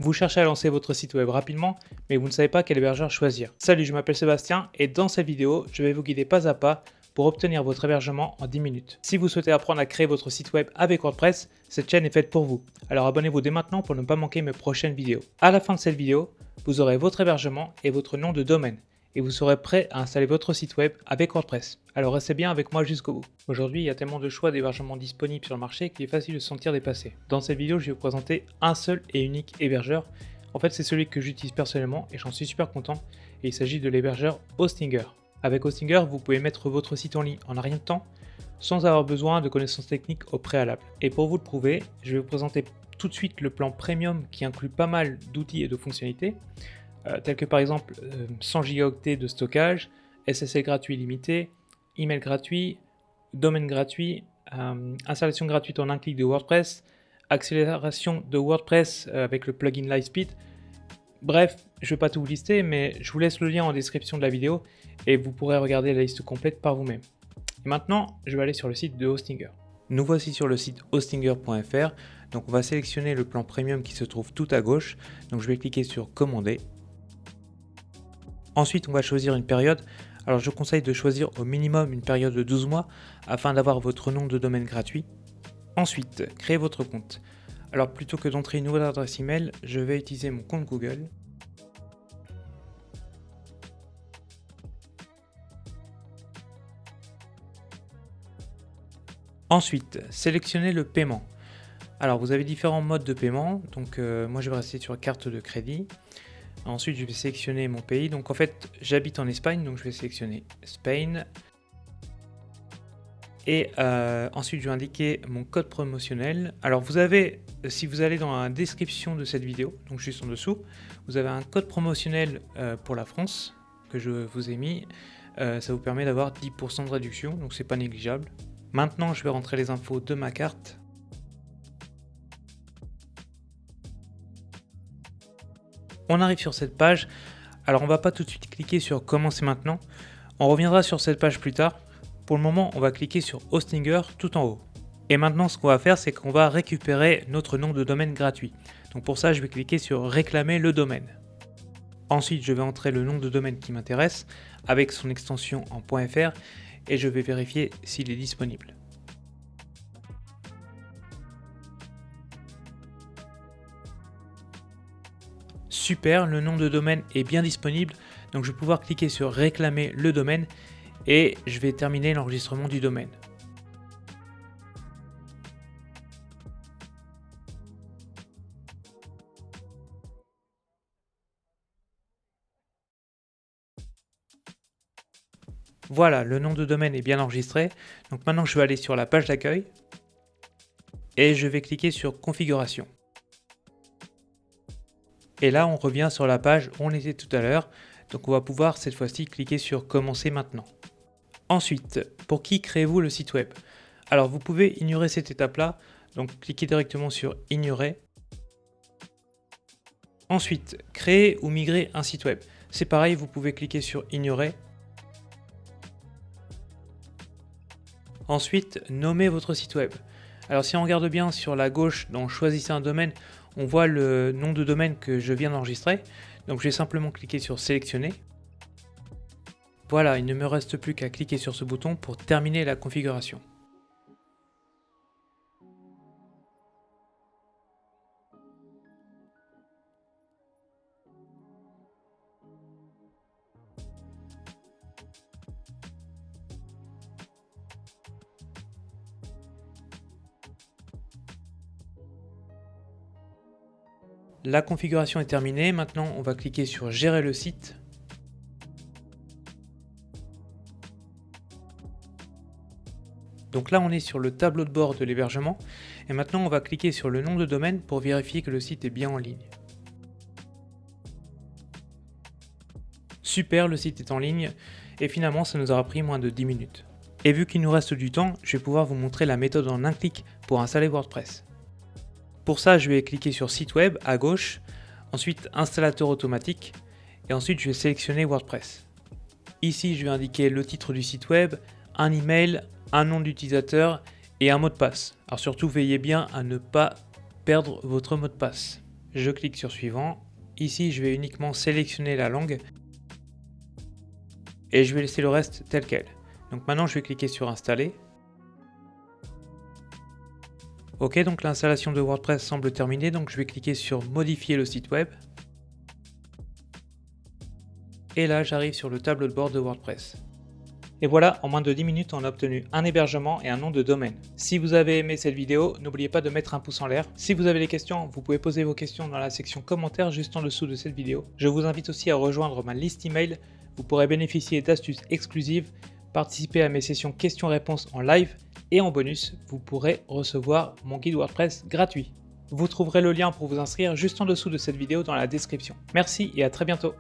Vous cherchez à lancer votre site web rapidement, mais vous ne savez pas quel hébergeur choisir. Salut, je m'appelle Sébastien et dans cette vidéo, je vais vous guider pas à pas pour obtenir votre hébergement en 10 minutes. Si vous souhaitez apprendre à créer votre site web avec WordPress, cette chaîne est faite pour vous. Alors abonnez-vous dès maintenant pour ne pas manquer mes prochaines vidéos. À la fin de cette vidéo, vous aurez votre hébergement et votre nom de domaine et vous serez prêt à installer votre site web avec WordPress. Alors restez bien avec moi jusqu'au bout. Aujourd'hui, il y a tellement de choix d'hébergement disponibles sur le marché qu'il est facile de se sentir dépassé. Dans cette vidéo, je vais vous présenter un seul et unique hébergeur. En fait, c'est celui que j'utilise personnellement et j'en suis super content. Et il s'agit de l'hébergeur Hostinger. Avec Hostinger, vous pouvez mettre votre site en ligne en un rien de temps, sans avoir besoin de connaissances techniques au préalable. Et pour vous le prouver, je vais vous présenter tout de suite le plan Premium qui inclut pas mal d'outils et de fonctionnalités, tels que par exemple 100 Go de stockage, SSL gratuit limité, email gratuit, domaine gratuit, installation gratuite en un clic de WordPress, accélération de WordPress avec le plugin Lightspeed. Bref, je ne vais pas tout vous lister, mais je vous laisse le lien en description de la vidéo et vous pourrez regarder la liste complète par vous-même. Et maintenant, je vais aller sur le site de Hostinger. Nous voici sur le site hostinger.fr. Donc on va sélectionner le plan Premium qui se trouve tout à gauche. Donc je vais cliquer sur Commander. Ensuite, on va choisir une période. Alors je vous conseille de choisir au minimum une période de 12 mois afin d'avoir votre nom de domaine gratuit. Ensuite, créez votre compte. Alors plutôt que d'entrer une nouvelle adresse email, je vais utiliser mon compte Google. Ensuite, sélectionnez le paiement. Alors vous avez différents modes de paiement, donc moi je vais rester sur carte de crédit. Ensuite je vais sélectionner mon pays, donc en fait j'habite en Espagne, donc je vais sélectionner Spain. Et ensuite je vais indiquer mon code promotionnel. Alors vous avez, si vous allez dans la description de cette vidéo, donc juste en dessous, vous avez un code promotionnel pour la France que je vous ai mis. Ça vous permet d'avoir 10% de réduction, donc c'est pas négligeable. Maintenant je vais rentrer les infos de ma carte. On arrive sur cette page. Alors on va pas tout de suite cliquer sur commencer maintenant. On reviendra sur cette page plus tard. Pour le moment, on va cliquer sur Hostinger tout en haut. Et maintenant, ce qu'on va faire, c'est qu'on va récupérer notre nom de domaine gratuit. Donc pour ça, je vais cliquer sur réclamer le domaine. Ensuite, je vais entrer le nom de domaine qui m'intéresse avec son extension en .fr et je vais vérifier s'il est disponible. Super, le nom de domaine est bien disponible, donc je vais pouvoir cliquer sur réclamer le domaine et je vais terminer l'enregistrement du domaine. Voilà, le nom de domaine est bien enregistré, donc maintenant je vais aller sur la page d'accueil et je vais cliquer sur configuration. Et là, on revient sur la page où on était tout à l'heure. Donc on va pouvoir cette fois-ci cliquer sur commencer maintenant. Ensuite, pour qui créez-vous le site web? Alors vous pouvez ignorer cette étape-là. Donc cliquez directement sur ignorer. Ensuite, créer ou migrer un site web. C'est pareil, vous pouvez cliquer sur ignorer. Ensuite, nommer votre site web. Alors si on regarde bien sur la gauche dans choisissez un domaine, on voit le nom de domaine que je viens d'enregistrer. Donc je vais simplement cliquer sur sélectionner. Voilà, il ne me reste plus qu'à cliquer sur ce bouton pour terminer la configuration. La configuration est terminée, maintenant on va cliquer sur gérer le site. Donc là on est sur le tableau de bord de l'hébergement et maintenant on va cliquer sur le nom de domaine pour vérifier que le site est bien en ligne. Super, le site est en ligne et finalement ça nous aura pris moins de 10 minutes. Et vu qu'il nous reste du temps, je vais pouvoir vous montrer la méthode en un clic pour installer WordPress. Pour ça, je vais cliquer sur site web à gauche, ensuite installateur automatique et ensuite je vais sélectionner WordPress. Ici, je vais indiquer le titre du site web, un email, un nom d'utilisateur et un mot de passe. Alors surtout, veillez bien à ne pas perdre votre mot de passe. Je clique sur suivant. Ici, je vais uniquement sélectionner la langue et je vais laisser le reste tel quel. Donc maintenant, je vais cliquer sur installer. Ok, donc l'installation de WordPress semble terminée, donc je vais cliquer sur modifier le site web. Et là, j'arrive sur le tableau de bord de WordPress. Et voilà, en moins de 10 minutes, on a obtenu un hébergement et un nom de domaine. Si vous avez aimé cette vidéo, n'oubliez pas de mettre un pouce en l'air. Si vous avez des questions, vous pouvez poser vos questions dans la section commentaires juste en dessous de cette vidéo. Je vous invite aussi à rejoindre ma liste email. Vous pourrez bénéficier d'astuces exclusives, participer à mes sessions questions-réponses en live et en bonus, vous pourrez recevoir mon guide WordPress gratuit. Vous trouverez le lien pour vous inscrire juste en dessous de cette vidéo dans la description. Merci et à très bientôt.